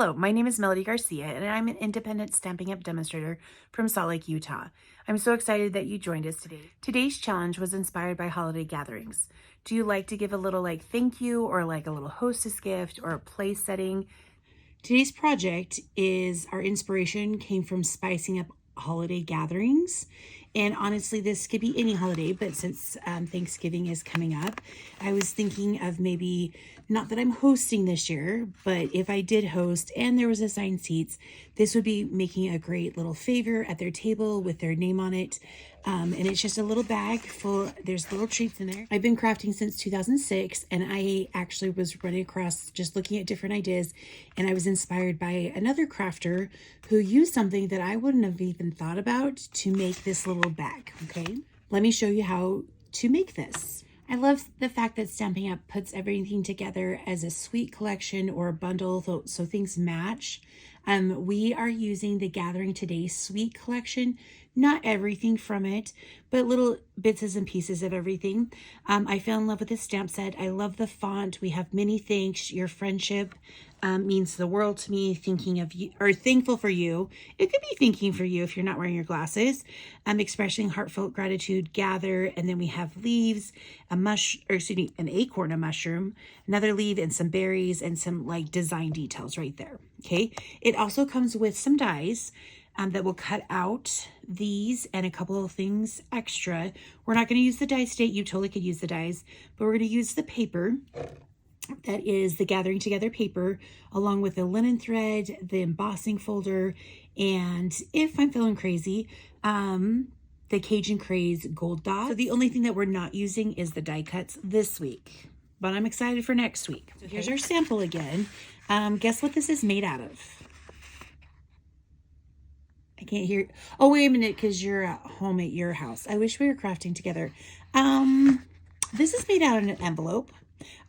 Hello, my name is Melody Garcia, and I'm an independent Stampin' Up! Demonstrator from Salt Lake, Utah. I'm so excited that you joined us today. Today's challenge was inspired by holiday gatherings. Do you like to give a little thank you or a little hostess gift or a place setting? Today's project is our inspiration came from spicing up holiday gatherings. And honestly, this could be any holiday, but since Thanksgiving is coming up, I was thinking of maybe, not that I'm hosting this year, but if I did host and there was assigned seats, this would be making a great little favor at their table with their name on it. And it's just a little bag full, there's little treats in there. I've been crafting since 2006, and I actually was running across just looking at different ideas, and I was inspired by another crafter who used something that I wouldn't have even thought about to make this little bag. Okay, let me show you how to make this. I love the fact that Stampin' Up! Puts everything together as a suite collection or a bundle so things match. We are using the Gathering Today suite collection, not everything from it, but little bits and pieces of everything. I fell in love with this stamp set. I love the font. We have many thanks. Your friendship means the world to me. Thinking of you, or thankful for you. It could be thinking for you if you're not wearing your glasses. Expressing heartfelt gratitude, gather, and then we have leaves, an acorn, a mushroom, another leaf, and some berries, and some design details right there. Okay, it also comes with some dies that will cut out these and a couple of things extra. We're not going to use the dies today. You totally could use the dies, but we're going to use the paper. That is the Gathering Together paper, along with the linen thread, the embossing folder, and if I'm feeling crazy, the Cajun Craze gold dot. So the only thing that we're not using is the die cuts this week, but I'm excited for next week. So here's our sample again. Guess what this is made out of? I can't hear. Oh, wait a minute, because you're at home at your house. I wish we were crafting together. This is made out of an envelope.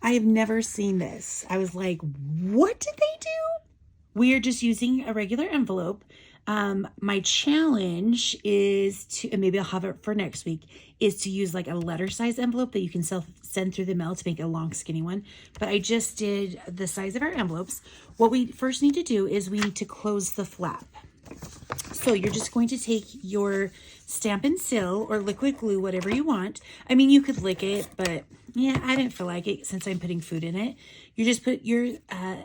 I have never seen this. I was like, what did they do? We are just using a regular envelope. My challenge is to, and maybe I'll have it for next week, is to use a letter size envelope that you can send through the mail to make a long skinny one. But I just did the size of our envelopes. What we first need to do is we need to close the flap. So you're just going to take your Stampin' Sil or liquid glue, whatever you want. I mean, you could lick it, but yeah, I didn't feel like it since I'm putting food in it. You just put your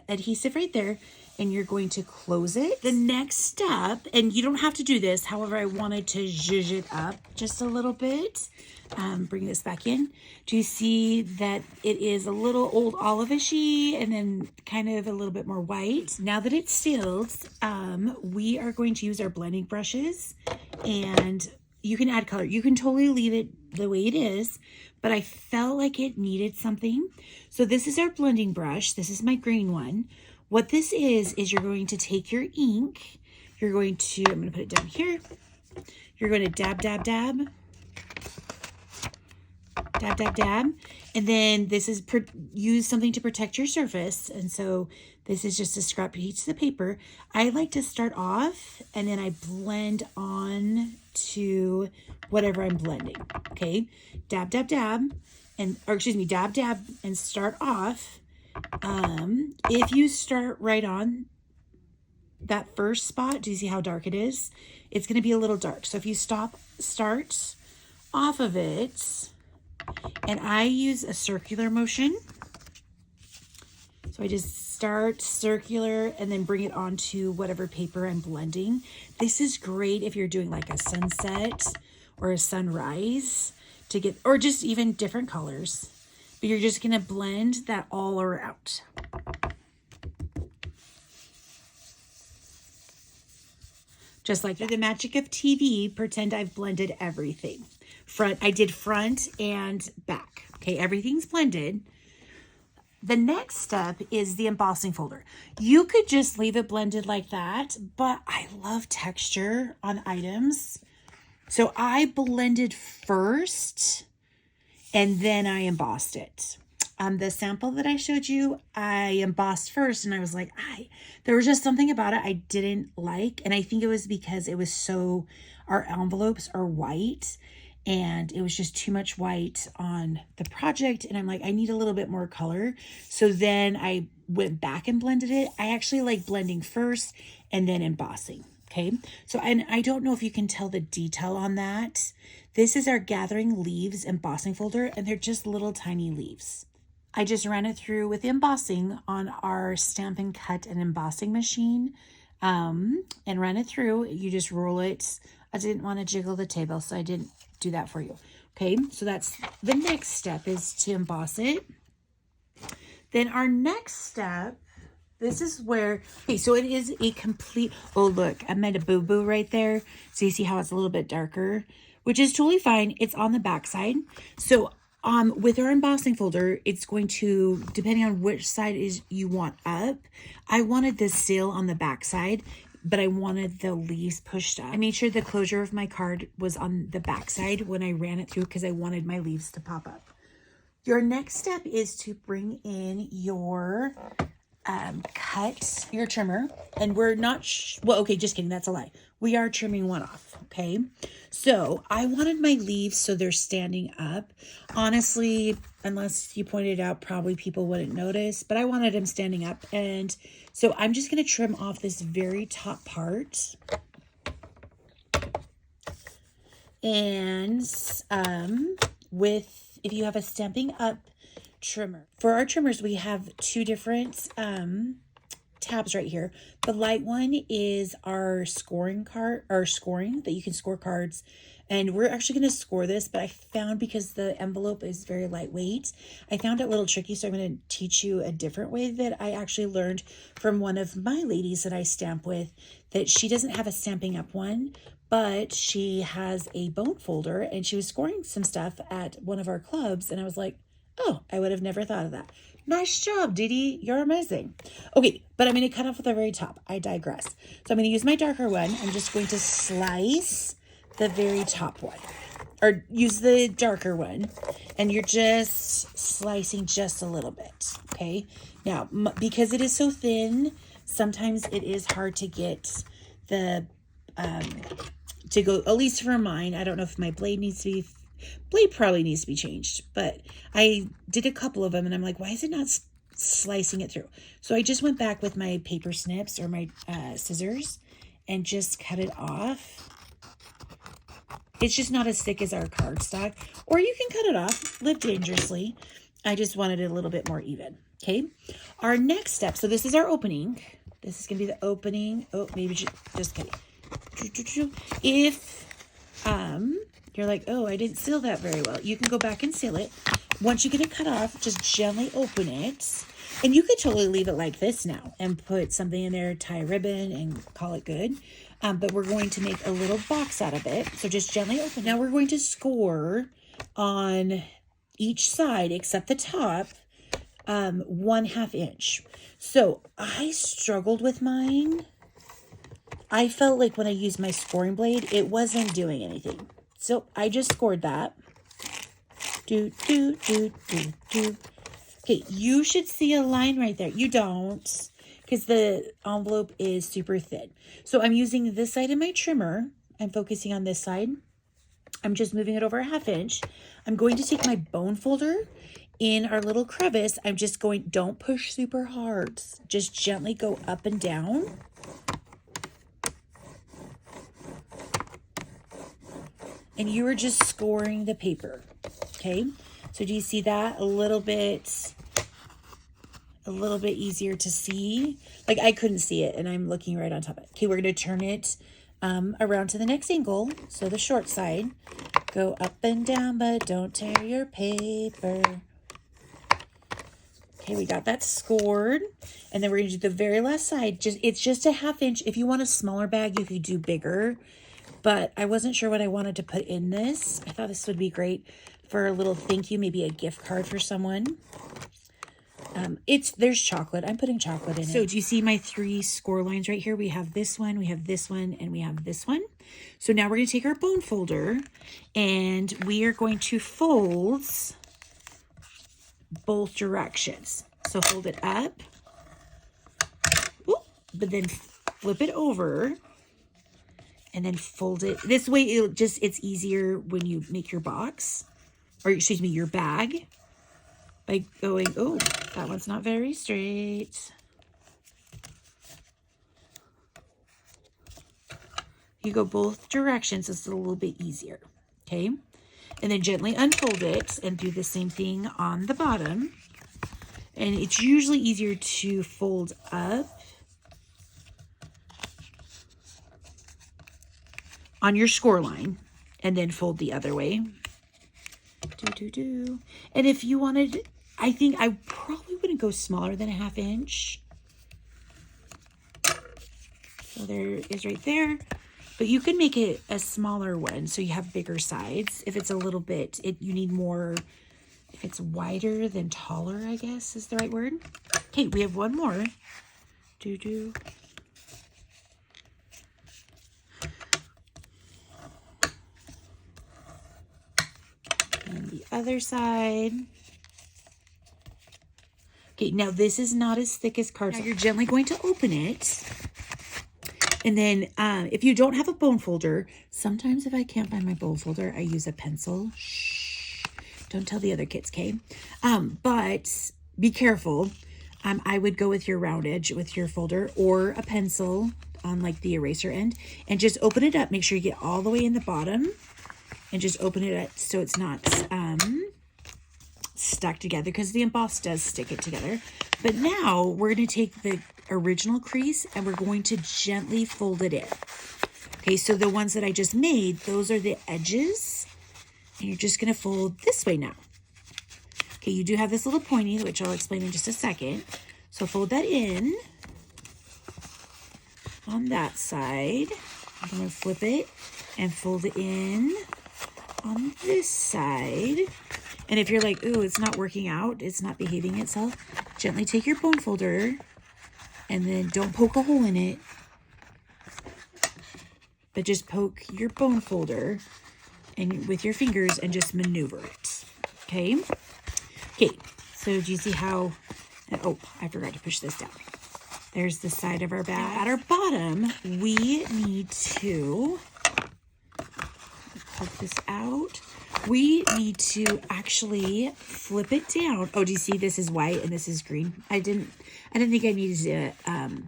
adhesive right there, and you're going to close it. The next step, and you don't have to do this, however, I wanted to zhuzh it up just a little bit. Bring this back in. Do you see that it is a little old olive-ishy and then kind of a little bit more white? Now that it's sealed, we are going to use our blending brushes, and you can add color. You can totally leave it the way it is, but I felt like it needed something. So this is our blending brush. This is my green one. What this is you're going to take your ink. You're going to, I'm going to put it down here. You're going to dab, dab, dab. Dab, dab, dab. And then this is use something to protect your surface. And so this is just a scrap piece of paper. I like to start off and then I blend on to whatever I'm blending. Okay. Dab, dab, dab. Dab, dab, and start off. If you start right on that first spot, do you see how dark it is? It's going to be a little dark. So if you start off of it, and I use a circular motion. So I just start circular and then bring it onto whatever paper I'm blending. This is great if you're doing a sunset or a sunrise to get, or just even different colors. But you're just going to blend that all out. Just like the magic of TV, pretend I've blended everything. I did front and back. Okay, everything's blended. The next step is the embossing folder. You could just leave it blended like that, but I love texture on items. So I blended first and then I embossed it. The sample that I showed you, I embossed first, and I was like, there was just something about it I didn't like. And I think it was because it was our envelopes are white, and it was just too much white on the project. And I'm like, I need a little bit more color. So then I went back and blended it. I actually like blending first and then embossing. Okay. So, and I don't know if you can tell the detail on that. This is our Gathering Leaves embossing folder, and they're just little tiny leaves. I just ran it through with embossing on our Stampin' Cut and embossing machine, and ran it through. You just roll it. I didn't want to jiggle the table, so I didn't do that for you. Okay, so that's the next step, is to emboss it. Then our next step, this is where, okay, so it is a complete, oh look, I made a boo-boo right there. So you see how it's a little bit darker, which is totally fine. It's on the back side. So with our embossing folder, it's going to, depending on which side is you want up, I wanted the seal on the back side, but I wanted the leaves pushed up. I made sure the closure of my card was on the back side when I ran it through, because I wanted my leaves to pop up. Your next step is to bring in your cut, your trimmer, and we're not, well, okay, just kidding, that's a lie. We are trimming one off, okay? So I wanted my leaves so they're standing up. Honestly, unless you pointed out, probably people wouldn't notice, but I wanted them standing up. And so I'm just going to trim off this very top part. And if you have a Stampin' Up trimmer. For our trimmers, we have two different tabs right here. The light one is our scoring card, or scoring, that you can score cards. And we're actually going to score this, but I found, because the envelope is very lightweight, I found it a little tricky. So I'm going to teach you a different way that I actually learned from one of my ladies that I stamp with, that she doesn't have a Stampin' Up one, but she has a bone folder, and she was scoring some stuff at one of our clubs. And I was like, oh, I would have never thought of that. Nice job, Didi. You're amazing. Okay, but I'm going to cut off at the very top. I digress. So I'm going to use my darker one. I'm just going to slice the very top one, or use the darker one, and you're just slicing just a little bit. Okay. Now, because it is so thin, sometimes it is hard to get the, to go, at least for mine. I don't know if my blade needs to be, blade probably needs to be changed, but I did a couple of them and I'm like, why is it not slicing it through? So I just went back with my paper snips, or my scissors, and just cut it off. It's just not as thick as our cardstock, or you can cut it off, live dangerously. I just wanted it a little bit more even. Okay. Our next step. So this is our opening. This is going to be the opening. Oh, maybe just kidding. If, you're like, oh, I didn't seal that very well, you can go back and seal it. Once you get it cut off, just gently open it. And you could totally leave it like this now and put something in there, tie a ribbon, and call it good. But we're going to make a little box out of it. So just gently open. Now we're going to score on each side, except the top, 1/2 inch. So I struggled with mine. I felt like when I used my scoring blade, it wasn't doing anything. So I just scored that. Okay, you should see a line right there. You don't, because the envelope is super thin. So I'm using this side of my trimmer. I'm focusing on this side. I'm just moving it over 1/2 inch. I'm going to take my bone folder in our little crevice. I'm just going, don't push super hard. Just gently go up and down. And you are just scoring the paper. Okay. So do you see that? A little bit easier to see. Like I couldn't see it and I'm looking right on top of it. Okay. We're going to turn it around to the next angle. So the short side, go up and down, but don't tear your paper. Okay, we got that scored. And then we're going to do the very last side. It's just a 1/2 inch. If you want a smaller bag, you could do bigger. But I wasn't sure what I wanted to put in this. I thought this would be great for a little thank you, maybe a gift card for someone. There's chocolate. I'm putting chocolate in it. So do you see my 3 score lines right here? We have this one, we have this one, and we have this one. So now we're going to take our bone folder and we are going to fold both directions. So hold it up, but then flip it over and then fold it. This way it's easier when you make your box, or excuse me, your bag, by going, oh, that one's not very straight. You go both directions, it's a little bit easier, okay? And then gently unfold it and do the same thing on the bottom. And it's usually easier to fold up on your score line and then fold the other way. And if you wanted, I think I probably wouldn't go smaller than a 1/2 inch. So there is right there. But you can make it a smaller one so you have bigger sides. If it's a little bit, you need more, if it's wider than taller, I guess is the right word. Okay, we have one more. And the other side. Okay, now this is not as thick as cardstock. Now you're gently going to open it. And then if you don't have a bone folder, sometimes if I can't find my bone folder, I use a pencil. Shh, don't tell the other kids, okay? But be careful. I would go with your round edge with your folder, or a pencil on like the eraser end, and just open it up. Make sure you get all the way in the bottom and just open it up so it's not stuck together, because the emboss does stick it together. But now we're going to take the original crease and we're going to gently fold it in. Okay, so the ones that I just made, those are the edges, and you're just going to fold this way now. Okay, you do have this little pointy, which I'll explain in just a second. So fold that in on that side. I'm going to flip it and fold it in on this side. And if you're like, ooh, it's not working out, it's not behaving itself, gently take your bone folder and then don't poke a hole in it, but just poke your bone folder and with your fingers and just maneuver it. Okay. Okay. So do you see how, oh, I forgot to push this down. There's the side of our bag. At our bottom, we need to poke this out. We need to actually flip it down. Oh, do you see this is white and this is green? I didn't think I needed to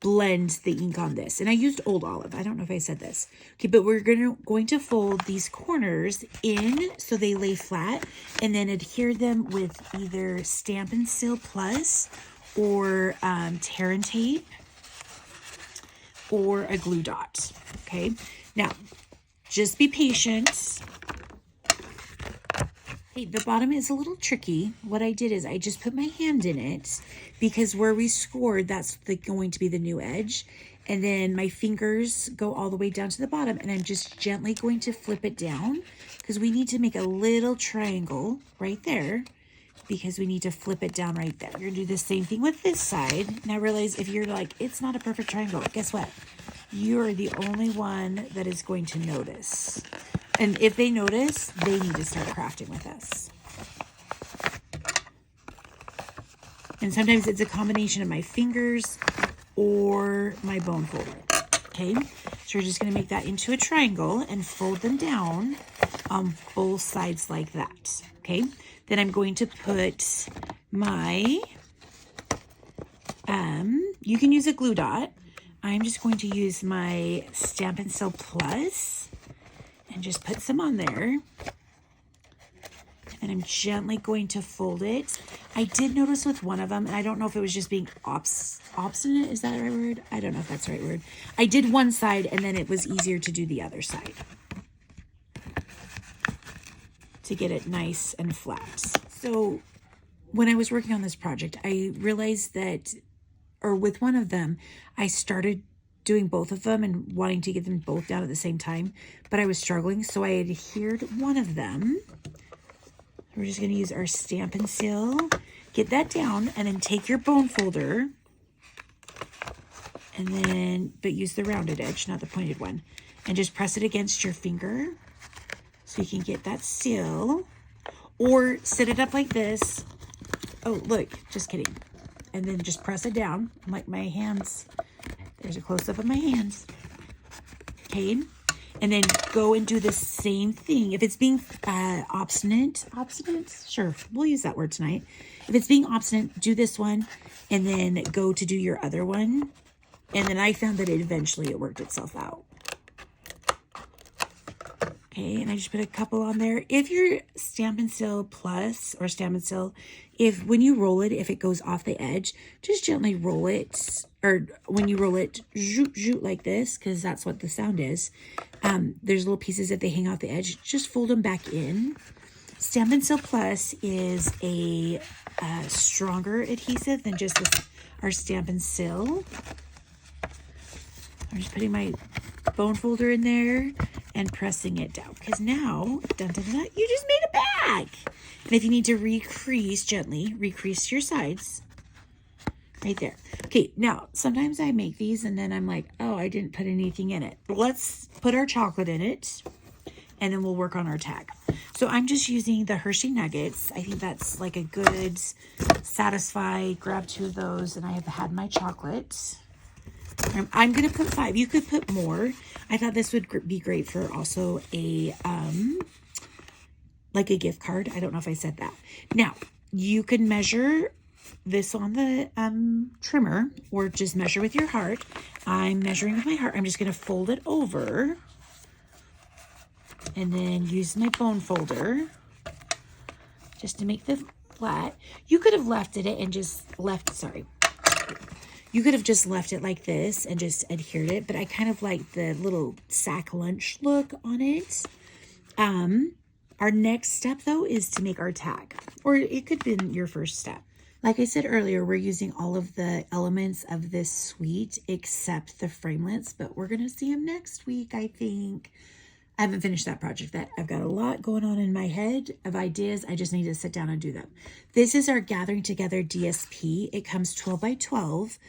blend the ink on this. And I used Old Olive. I don't know if I said this. Okay, but we're going to fold these corners in so they lay flat, and then adhere them with either Stampin' Seal Plus or tear and tape or a glue dot. Okay, now just be patient. Hey, the bottom is a little tricky. What I did is I just put my hand in it because where we scored, that's going to be the new edge. And then my fingers go all the way down to the bottom, and I'm just gently going to flip it down because we need to make a little triangle right there, because we need to flip it down right there. You're gonna do the same thing with this side. Now realize if you're like, it's not a perfect triangle, guess what? You are the only one that is going to notice. And if they notice, they need to start crafting with us. And sometimes it's a combination of my fingers or my bone folder. Okay, so we're just going to make that into a triangle and fold them down on both sides like that. Okay, then I'm going to put my, you can use a glue dot. I'm just going to use my Stampin' Seal Plus and just put some on there. And I'm gently going to fold it. I did notice with one of them, and I don't know if it was just being obstinate. Is that the right word? I don't know if that's the right word. I did one side, and then it was easier to do the other side to get it nice and flat. So when I was working on this project, I realized that, or with one of them, I started doing both of them and wanting to get them both down at the same time, but I was struggling, so I adhered one of them. We're just going to use our Stampin' Seal, get that down, and then take your bone folder, and then, but use the rounded edge, not the pointed one, and just press it against your finger so you can get that seal, or set it up like this. Oh, look, just kidding. And then just press it down, like my hands. There's a close-up of my hands. okay? And then go and do the same thing. If it's being obstinate, sure, we'll use that word tonight. If it's being obstinate, do this one and then go to do your other one. And then I found that eventually it worked itself out. Okay, and I just put a couple on there. If you're Stampin' Still Plus or Stampin' Still, if when you roll it, if it goes off the edge, just gently roll it. Or when you roll it, zoop, zoop, like this, because that's what the sound is. There's little pieces that they hang off the edge. Just fold them back in. Stampin' Still Plus is a stronger adhesive than just our Stampin' Still. I'm just putting my bone folder in there and pressing it down, because now, dun, dun, dun, you just made a bag. And if you need to recrease, gently recrease your sides right there. Okay, now sometimes I make these and then I'm like, oh, I didn't put anything in it. Let's put our chocolate in it and then we'll work on our tag. So I'm just using the Hershey Nuggets. I think that's like a good satisfy, grab 2 of those, and I have had my chocolate. I'm going to put 5. You could put more. I thought this would be great for also a, like a gift card. I don't know if I said that. Now, you can measure this on the trimmer or just measure with your heart. I'm measuring with my heart. I'm just going to fold it over and then use my bone folder just to make the flat. You could have left it and just left, sorry. You could have just left it like this and just adhered it, but I kind of like the little sack lunch look on it. Our next step, though, is to make our tag, or it could be your first step. Like I said earlier, we're using all of the elements of this suite except the framelits, but we're going to see them next week, I think. I haven't finished that project yet. I've got a lot going on in my head of ideas. I just need to sit down and do them. This is our Gathering Together DSP. It comes 12 by 12.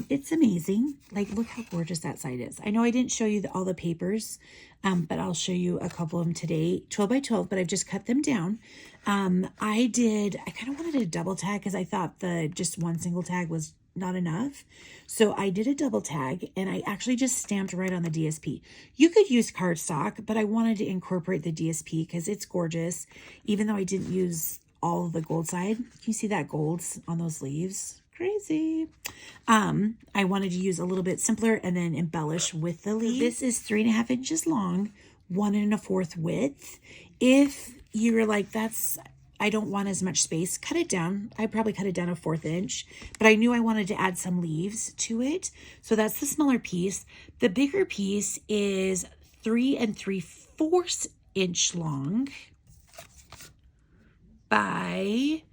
It's amazing. Like, look how gorgeous that side is. I know I didn't show you all the papers, but I'll show you a couple of them today. 12 by 12, but I've just cut them down. I kind of wanted a double tag because I thought just one single tag was not enough. So I did a double tag and I actually just stamped right on the DSP. You could use cardstock, but I wanted to incorporate the DSP because it's gorgeous. Even though I didn't use all of the gold side. Can you see that gold on those leaves? Crazy. I wanted to use a little bit simpler and then embellish with the leaves. This is 3.5 inches long, 1 1/4 width. If you're like, I don't want as much space, cut it down. I probably cut it down 1/4 inch, but I knew I wanted to add some leaves to it. So that's the smaller piece. The bigger piece is 3 3/4 inch long by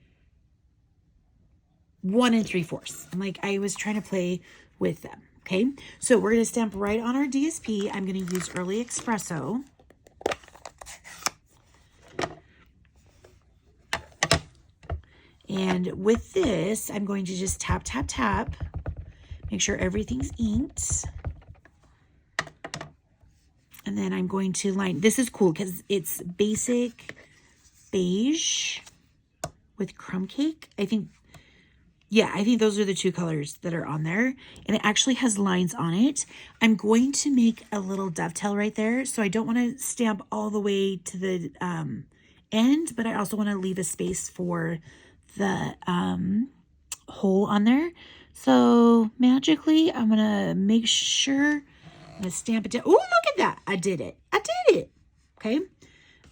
1 3/4. I'm like, I was trying to play with them. Okay. So we're going to stamp right on our DSP. I'm going to use Early Espresso. And with this, I'm going to just tap, tap, tap. Make sure everything's inked. And then I'm going to line. This is cool because it's basic beige with crumb cake. I think those are the 2 colors that are on there. And it actually has lines on it. I'm going to make a little dovetail right there. So I don't want to stamp all the way to the end, but I also want to leave a space for the hole on there. So magically, I'm going to make sure I'm going to stamp it down. Oh, look at that. I did it. Okay.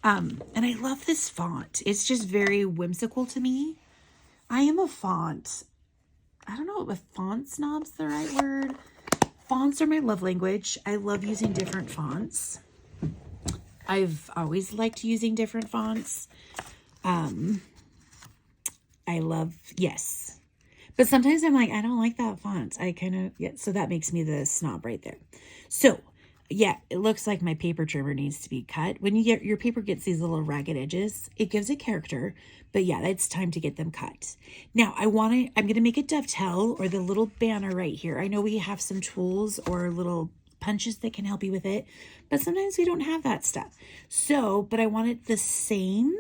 And I love this font. It's just very whimsical to me. I am a font. I don't know if font snob's the right word. Fonts are my love language. I love using different fonts. I've always liked using different fonts. Yes. But sometimes I'm like, I don't like that font. So that makes me the snob right there. So yeah, it looks like my paper trimmer needs to be cut. When your paper gets these little ragged edges, it gives it character. But yeah, it's time to get them cut. Now I'm going to make a dovetail or the little banner right here. I know we have some tools or little punches that can help you with it, but sometimes we don't have that stuff. So, but I want it the same,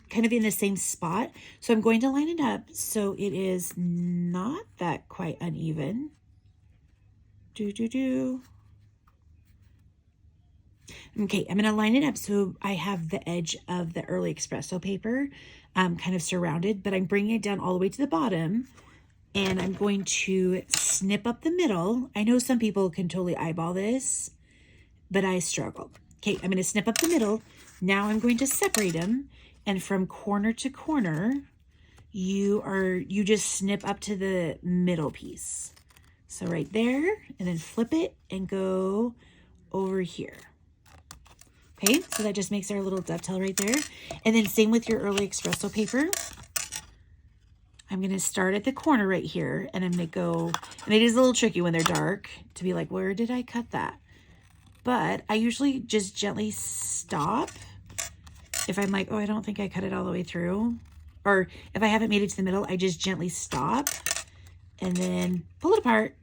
kind of in the same spot. So I'm going to line it up so it is not that quite uneven. Okay, I'm going to line it up so I have the edge of the early espresso paper kind of surrounded, but I'm bringing it down all the way to the bottom, and I'm going to snip up the middle. I know some people can totally eyeball this, but I struggle. Okay, I'm going to snip up the middle. Now I'm going to separate them, and from corner to corner, you just snip up to the middle piece. So right there, and then flip it and go over here. Okay, so that just makes our little dovetail right there. And then same with your early espresso paper. I'm going to start at the corner right here, and I'm going to go, and it is a little tricky when they're dark to be like, where did I cut that? But I usually just gently stop if I'm like, oh, I don't think I cut it all the way through. Or if I haven't made it to the middle, I just gently stop and then pull it apart,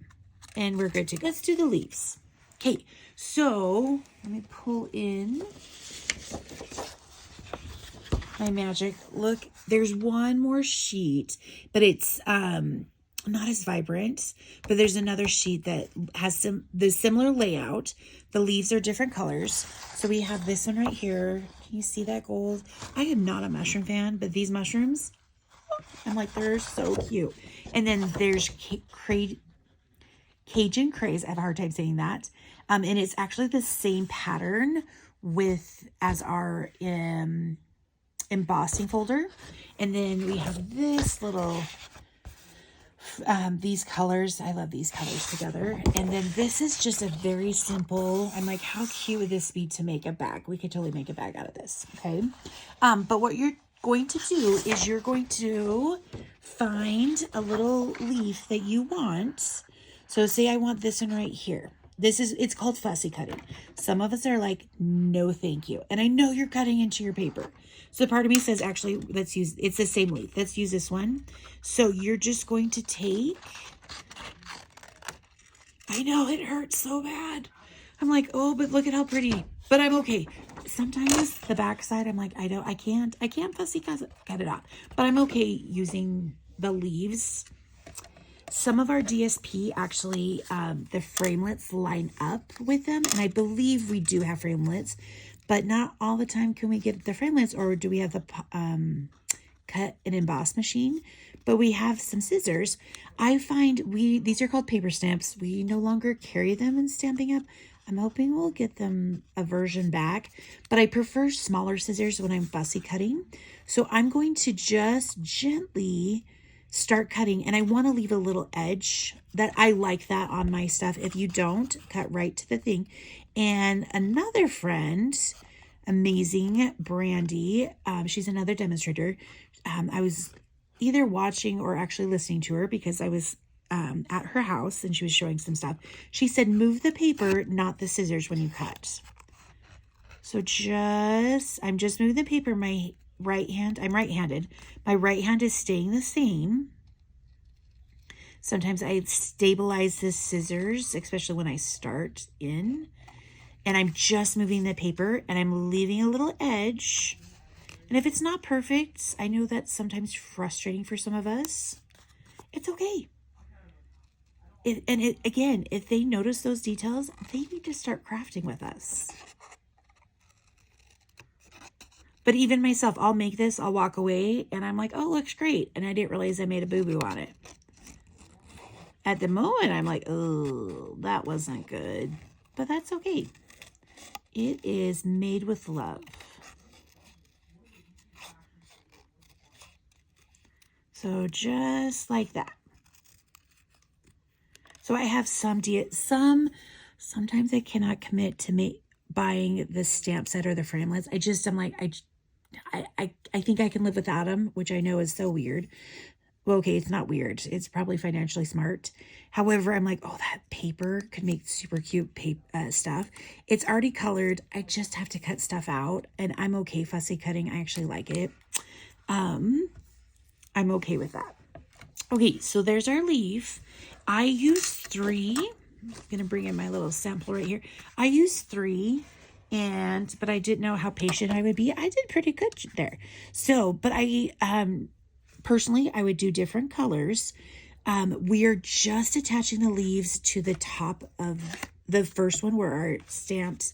and we're good to go. Let's do the leaves. Okay, so let me pull in my magic. Look, there's one more sheet, but it's not as vibrant, but there's another sheet that has the similar layout. The leaves are different colors. So we have this one right here. Can you see that gold? I am not a mushroom fan, but these mushrooms, I'm like, they're so cute. And then there's Cajun Craze. I have a hard time saying that. And it's actually the same pattern as our embossing folder. And then we have this little, these colors. I love these colors together. And then this is just a very simple, I'm like, how cute would this be to make a bag? We could totally make a bag out of this. Okay. But what you're going to do is you're going to find a little leaf that you want. So say I want this one right here. It's called fussy cutting. Some of us are like, no, thank you. And I know you're cutting into your paper. So part of me says, actually, it's the same leaf. Let's use this one. So you're just going to take, I know it hurts so bad. I'm like, oh, but look at how pretty, but I'm okay. Sometimes the backside, I'm like, I can't fussy cut it off, but I'm okay using the leaves. Some of our DSP actually, the framelits line up with them. And I believe we do have framelits, but not all the time can we get the framelits, or do we have the cut and emboss machine? But we have some scissors. I find these are called paper stamps. We no longer carry them in Stampin' Up. I'm hoping we'll get them a version back, but I prefer smaller scissors when I'm fussy cutting. So I'm going to just gently start cutting, and I want to leave a little edge. That I like that on my stuff. If you don't, cut right to the thing. And another friend, amazing Brandy, she's another demonstrator. I was either watching or actually listening to her because I was at her house and she was showing some stuff. She said, move the paper, not the scissors when you cut. So I'm just moving the paper. My right hand, I'm right-handed. My right hand is staying the same. Sometimes I stabilize the scissors, especially when I start in. And I'm just moving the paper, and I'm leaving a little edge. And if it's not perfect, I know that's sometimes frustrating for some of us. It's okay. Again, if they notice those details, they need to start crafting with us. But even myself, I'll make this, I'll walk away, and I'm like, oh, looks great. And I didn't realize I made a boo-boo on it. At the moment, I'm like, oh, that wasn't good. But that's okay. It is made with love. So just like that. So I have sometimes I cannot commit to buying the stamp set or the framelits. I'm like, I think I can live without them, which I know is so weird. Well, okay, it's not weird. It's probably financially smart. However, I'm like, oh, that paper could make super cute stuff. It's already colored. I just have to cut stuff out, and I'm okay fussy cutting. I actually like it. I'm okay with that. Okay, so there's our leaf. I use 3. I'm going to bring in my little sample right here. I use 3. But I didn't know how patient I would be. I did pretty good there. So, but personally, I would do different colors. We are just attaching the leaves to the top of the first one where our stamped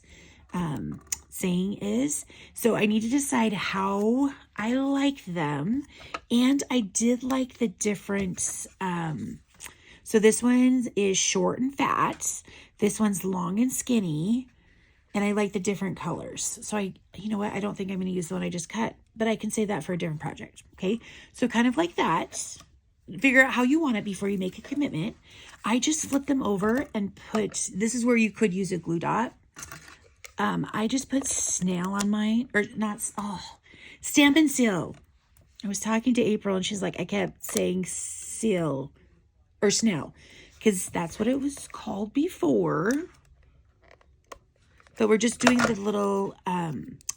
saying is. So I need to decide how I like them. And I did like the different, so this one is short and fat. This one's long and skinny. And I like the different colors. So you know what? I don't think I'm going to use the one I just cut, but I can save that for a different project. Okay. So kind of like that. Figure out how you want it before you make a commitment. I just flip them over and put, this is where you could use a glue dot. I just put snail on mine, or not, stamp and seal. I was talking to April and she's like, I kept saying seal or snail because that's what it was called before. But we're just doing the little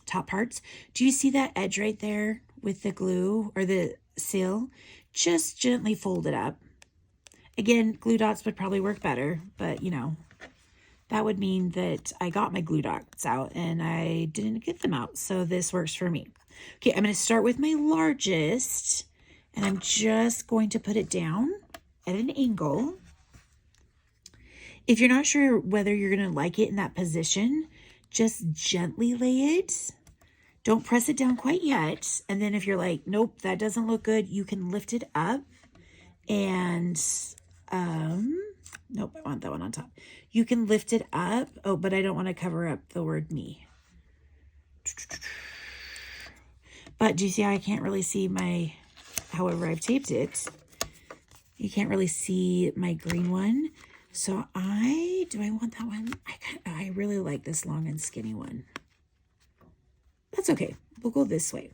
top parts. Do you see that edge right there with the glue or the seal? Just gently fold it up. Again, glue dots would probably work better, but you know, that would mean that I got my glue dots out and I didn't get them out. So this works for me. Okay, I'm going to start with my largest and I'm just going to put it down at an angle. If you're not sure whether you're going to like it in that position, just gently lay it. Don't press it down quite yet. And then if you're like, nope, that doesn't look good, you can lift it up and, nope, I want that one on top. You can lift it up. Oh, but I don't want to cover up the word me. But do you see how I can't really see however I've taped it? You can't really see my green one. So do I want that one? I really like this long and skinny one. That's okay. We'll go this way.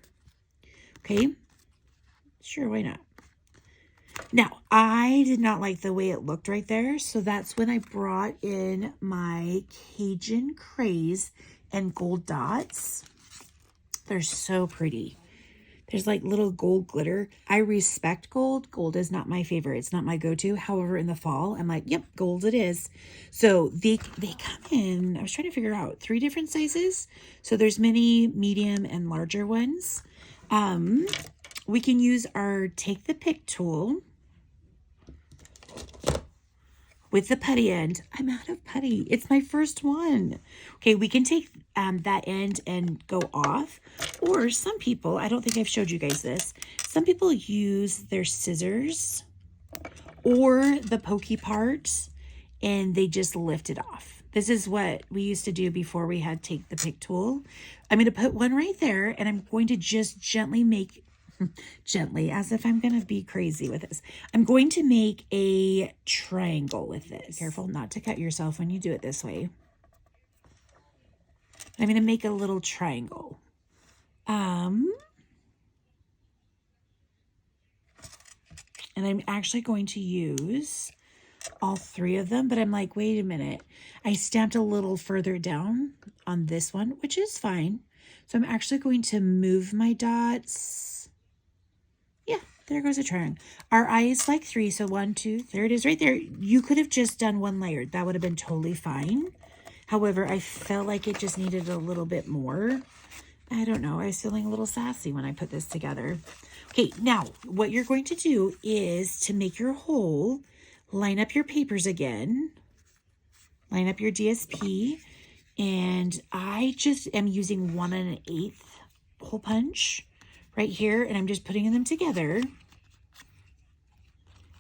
Okay. Sure, why not? Now, I did not like the way it looked right there. So that's when I brought in my Cajun Craze and gold dots. They're so pretty. There's like little gold glitter. I respect gold. Gold is not my favorite. It's not my go-to. However, in the fall, I'm like, yep, gold it is. So they come in, I was trying to figure out 3 different sizes. So there's mini, medium, and larger ones. We can use our Take the Pick tool with the putty end. I'm out of putty. It's my first one. Okay, we can take that end and go off. Or some people, I don't think I've showed you guys this, some people use their scissors or the pokey part and they just lift it off. This is what we used to do before we had Take the Pick tool. I'm going to put one right there and I'm going to just gently make, gently, as if I'm going to be crazy with this. I'm going to make a triangle with this. Be careful not to cut yourself when you do it this way. I'm going to make a little triangle. And I'm actually going to use all 3 of them, but I'm like, wait a minute. I stamped a little further down on this one, which is fine. So I'm actually going to move my dots. Yeah, there goes a triangle. Our eye is like 3, so 1, 2, there it is right there. You could have just done 1 layer. That would have been totally fine. However, I felt like it just needed a little bit more. I don't know. I was feeling a little sassy when I put this together. Okay, now what you're going to do is to make your hole, line up your papers again, line up your DSP, and I just am using 1 1/8 hole punch right here, and I'm just putting them together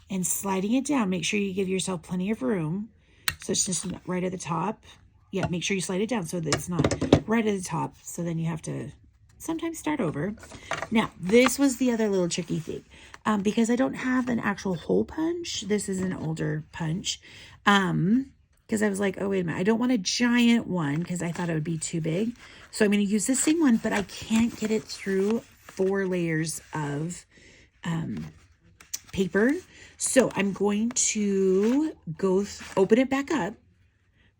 and sliding it down. Make sure you give yourself plenty of room. So it's just right at the top. Yeah, make sure you slide it down so that it's not right at the top. So then you have to sometimes start over. Now, this was the other little tricky thing. Because I don't have an actual hole punch. This is an older punch. Because I was like, oh, wait a minute. I don't want a giant one because I thought it would be too big. So I'm going to use the same one, but I can't get it through 4 layers of paper. So I'm going to go open it back up.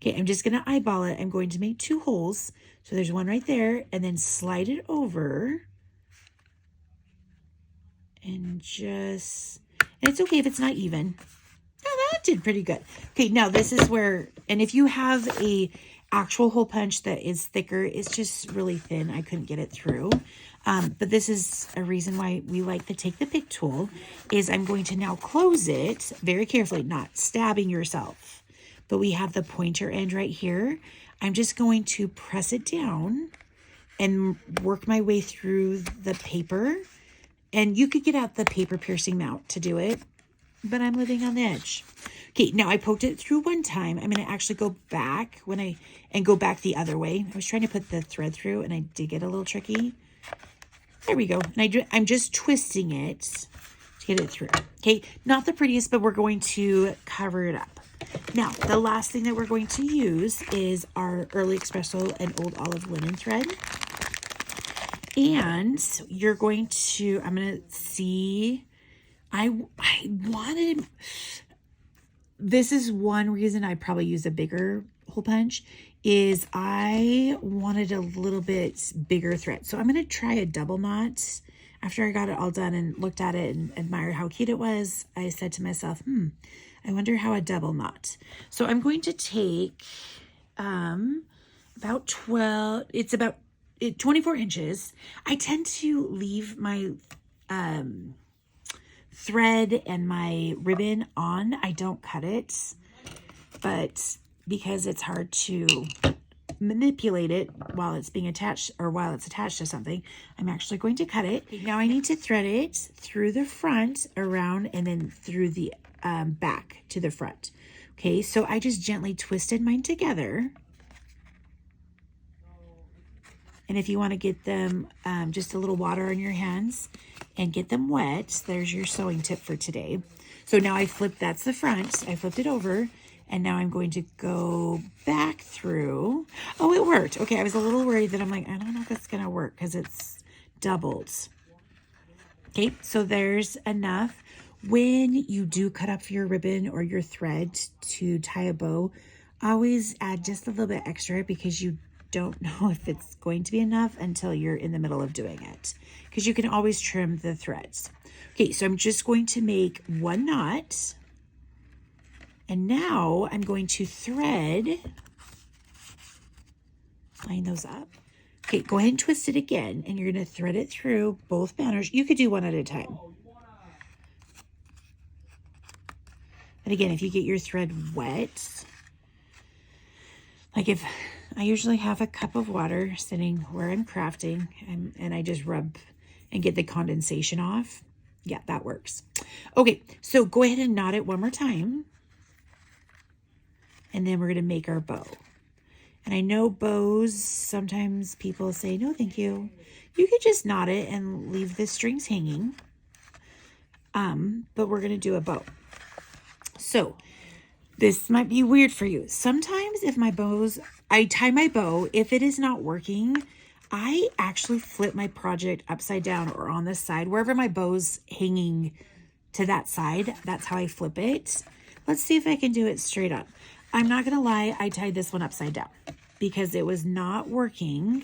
Okay, I'm just going to eyeball it. I'm going to make 2 holes. So there's one right there, and then slide it over. And it's okay if it's not even. Oh, that did pretty good. Okay, now this is where, and if you have a actual hole punch that is thicker, it's just really thin. I couldn't get it through. But this is a reason why we like the Take the Pick tool, is I'm going to now close it very carefully, not stabbing yourself. But we have the pointer end right here. I'm just going to press it down and work my way through the paper. And you could get out the paper piercing mount to do it, but I'm living on the edge. Okay, now I poked it through one time. I'm going to actually go back and go back the other way. I was trying to put the thread through and I did get a little tricky. There we go. And I'm just twisting it to get it through. Okay, not the prettiest, but we're going to cover it up. Now, the last thing that we're going to use is our Early Espresso and Old Olive linen thread. And you're going to, I'm going to see, I wanted, this is one reason I probably use a bigger hole punch, is I wanted a little bit bigger thread. So I'm going to try a double knot. After I got it all done and looked at it and admired how cute it was, I said to myself, I wonder how a double knot. So I'm going to take about 12, it's about 24 inches. I tend to leave my thread and my ribbon on. I don't cut it, but because it's hard to manipulate it while it's being attached or while it's attached to something, I'm actually going to cut it. Now I need to thread it through the front, around, and then through the back to the front. Okay, so I just gently twisted mine together. And if you want to get them just a little water on your hands and get them wet, there's your sewing tip for today. So now I flipped, that's the front. I flipped it over, and now I'm going to go back through. Oh, it worked. Okay, I was a little worried that I'm like, I don't know if it's going to work because it's doubled. Okay, so there's enough. When you do cut off your ribbon or your thread to tie a bow, always add just a little bit extra because you don't know if it's going to be enough until you're in the middle of doing it, because you can always trim the threads. Okay, so I'm just going to make one knot, and now I'm going to thread, line those up. Okay, go ahead and twist it again, and you're going to thread it through both banners. You could do one at a time. And again, if you get your thread wet, like if I usually have a cup of water sitting where I'm crafting and I just rub and get the condensation off. Yeah, that works. Okay, so go ahead and knot it one more time. And then we're going to make our bow. And I know bows, sometimes people say, no, thank you. You could just knot it and leave the strings hanging. But we're going to do a bow. So this might be weird for you. Sometimes if I tie my bow, if it is not working, I actually flip my project upside down or on the side, wherever my bow's hanging to that side. That's how I flip it. Let's see if I can do it straight up. I'm not going to lie. I tied this one upside down because it was not working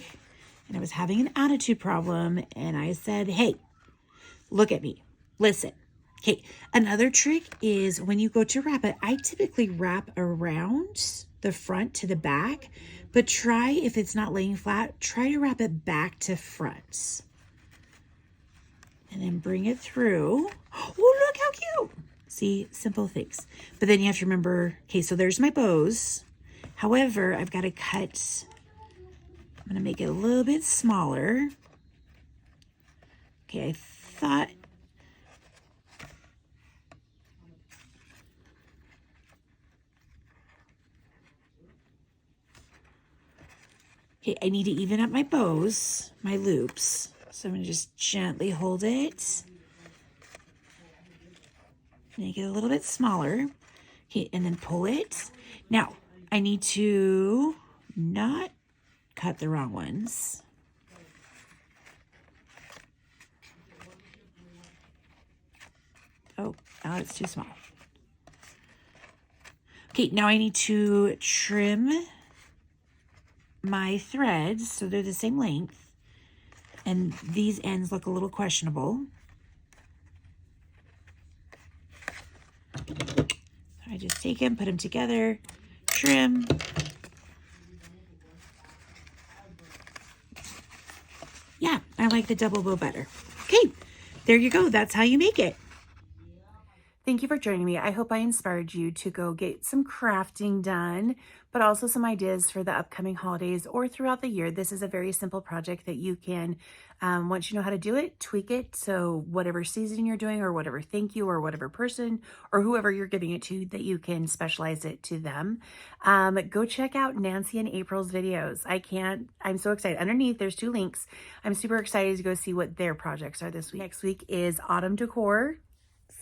and I was having an attitude problem. And I said, hey, look at me. Listen. Okay, another trick is when you go to wrap it, I typically wrap around the front to the back, but try, if it's not laying flat, try to wrap it back to front. And then bring it through. Oh, look how cute. See, simple things. But then you have to remember, okay, so there's my bows. However, I've got to cut, I'm going to make it a little bit smaller. Okay, I thought, okay, I need to even up my bows, my loops. So I'm going to just gently hold it. Make it a little bit smaller. Okay, and then pull it. Now, I need to not cut the wrong ones. Oh, now it's too small. Okay, now I need to trim my threads so they're the same length. And these ends look a little questionable. I just take them, put them together, trim. Yeah, I like the double bow better. Okay, there you go. That's how you make it. Thank you for joining me. I hope I inspired you to go get some crafting done, but also some ideas for the upcoming holidays or throughout the year. This is a very simple project that you can, once you know how to do it, tweak it. So whatever season you're doing or whatever thank you or whatever person or whoever you're giving it to, that you can specialize it to them. Go check out Nancy and April's videos. I'm so excited. Underneath, there's 2 links. I'm super excited to go see what their projects are this week. Next week is autumn decor.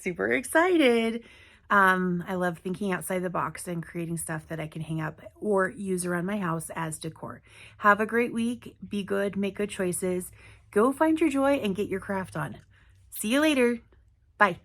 Super excited. I love thinking outside the box and creating stuff that I can hang up or use around my house as decor. Have a great week. Be good. Make good choices. Go find your joy and get your craft on. See you later. Bye.